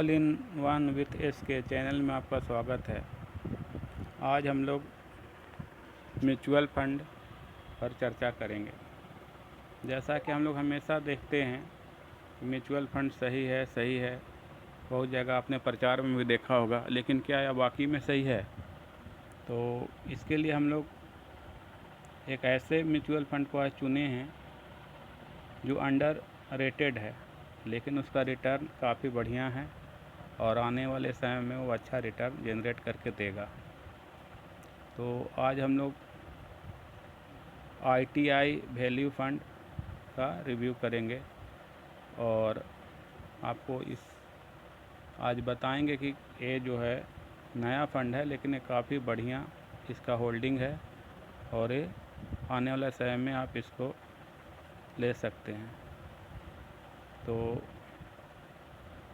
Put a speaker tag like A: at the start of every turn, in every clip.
A: All in one with S के channel में आपका स्वागत है। आज हम लोग म्यूचुअल फंड पर चर्चा करेंगे। जैसा कि हम लोग हमेशा देखते हैं म्यूचुअल फंड सही है, बहुत जगह आपने प्रचार में भी देखा होगा, लेकिन क्या यह वाकई में सही है? तो इसके लिए हम लोग एक ऐसे म्यूचुअल फंड को आज चुने हैं जो अंडर रेटेड है, लेकिन उसका रिटर्न काफ़ी बढ़िया है और आने वाले समय में वो अच्छा रिटर्न जनरेट करके देगा। तो आज हम लोग ITI वैल्यू फंड का रिव्यू करेंगे और आपको आज बताएंगे कि ये जो है नया फंड है, लेकिन ये काफ़ी बढ़िया इसका होल्डिंग है और ये आने वाले समय में आप इसको ले सकते हैं। तो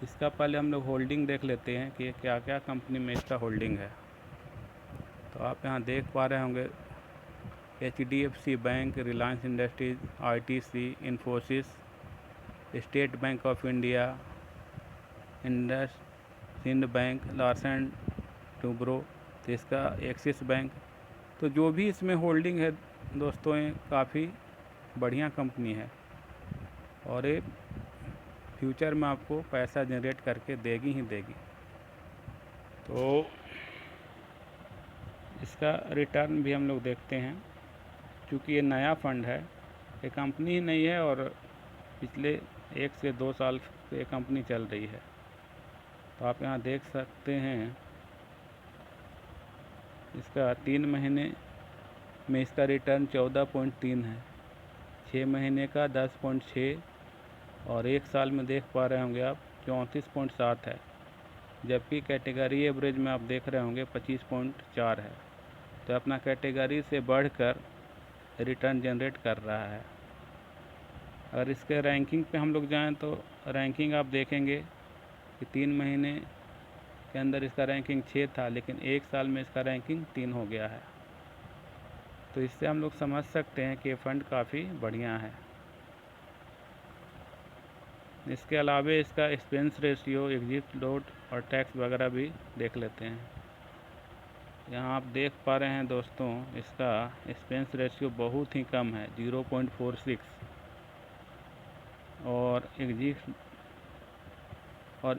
A: इसका पहले हम लोग होल्डिंग देख लेते हैं कि क्या क्या कंपनी में इसका होल्डिंग है। तो आप यहाँ देख पा रहे होंगे HDFC bank, Reliance industries, ITC, Infosys, state bank of India, IndusInd bank, Larsen Toubro, तो इसका एक्सिस बैंक। तो जो भी इसमें होल्डिंग है दोस्तों, ये काफ़ी बढ़िया कंपनी है और ये फ्यूचर में आपको पैसा जनरेट करके देगी ही देगी। तो इसका रिटर्न भी हम लोग देखते हैं। क्योंकि ये नया फंड है, ये कंपनी ही नहीं है और पिछले 1 से 2 साल से ये कंपनी चल रही है। तो आप यहाँ देख सकते हैं इसका 3 महीने में इसका रिटर्न 14.3 है, 6 महीने का 10.6 और 1 साल में देख पा रहे होंगे आप 34.7 है, जबकि कैटेगरी एवरेज में आप देख रहे होंगे 25.4 है। तो अपना कैटेगरी से बढ़कर रिटर्न जनरेट कर रहा है। अगर इसके रैंकिंग पे हम लोग जाएं तो रैंकिंग आप देखेंगे कि 3 महीने के अंदर इसका रैंकिंग 6 था, लेकिन 1 साल में इसका रैंकिंग 3 हो गया है। तो इससे हम लोग समझ सकते हैं कि ये फंड काफ़ी बढ़िया है। इसके अलावा इसका एक्सपेंस रेशियो, एग्जिट लोड और टैक्स वगैरह भी देख लेते हैं। यहाँ आप देख पा रहे हैं दोस्तों, इसका एक्सपेंस रेशियो बहुत ही कम है, 0.46 और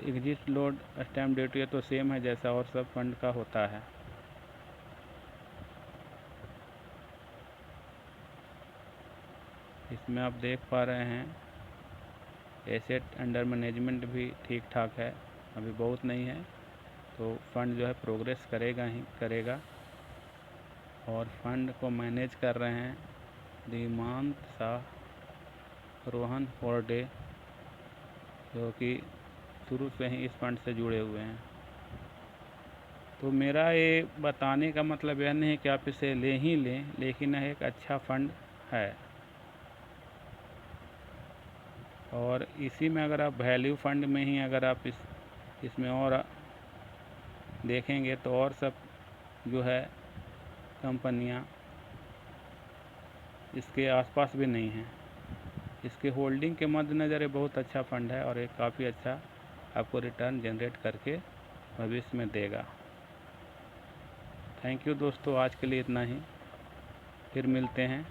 A: एग्जिट लोड स्टैम्प ड्यूटी तो सेम है जैसा और सब फंड का होता है। इसमें आप देख पा रहे हैं एसेट अंडर मैनेजमेंट भी ठीक ठाक है, अभी बहुत नहीं है। तो फंड जो है प्रोग्रेस करेगा ही करेगा। और फंड को मैनेज कर रहे हैं धीमान शाह रोहन फोर्डे, जो कि शुरू से ही इस फंड से जुड़े हुए हैं। तो मेरा ये बताने का मतलब यह नहीं है कि आप इसे ले ही लें, लेकिन यह एक अच्छा फंड है। और इसी में अगर आप वैल्यू फंड में ही अगर आप इसमें और देखेंगे तो और सब जो है कंपनियां इसके आसपास भी नहीं हैं। इसके होल्डिंग के मद्देनज़र ये बहुत अच्छा फंड है और ये काफ़ी अच्छा आपको रिटर्न जनरेट करके भविष्य में देगा। थैंक यू दोस्तों, आज के लिए इतना ही, फिर मिलते हैं।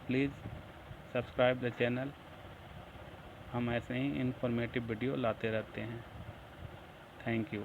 A: प्लीज़ सब्सक्राइब द चैनल, हम ऐसे ही इंफॉर्मेटिव वीडियो लाते रहते हैं। Thank you.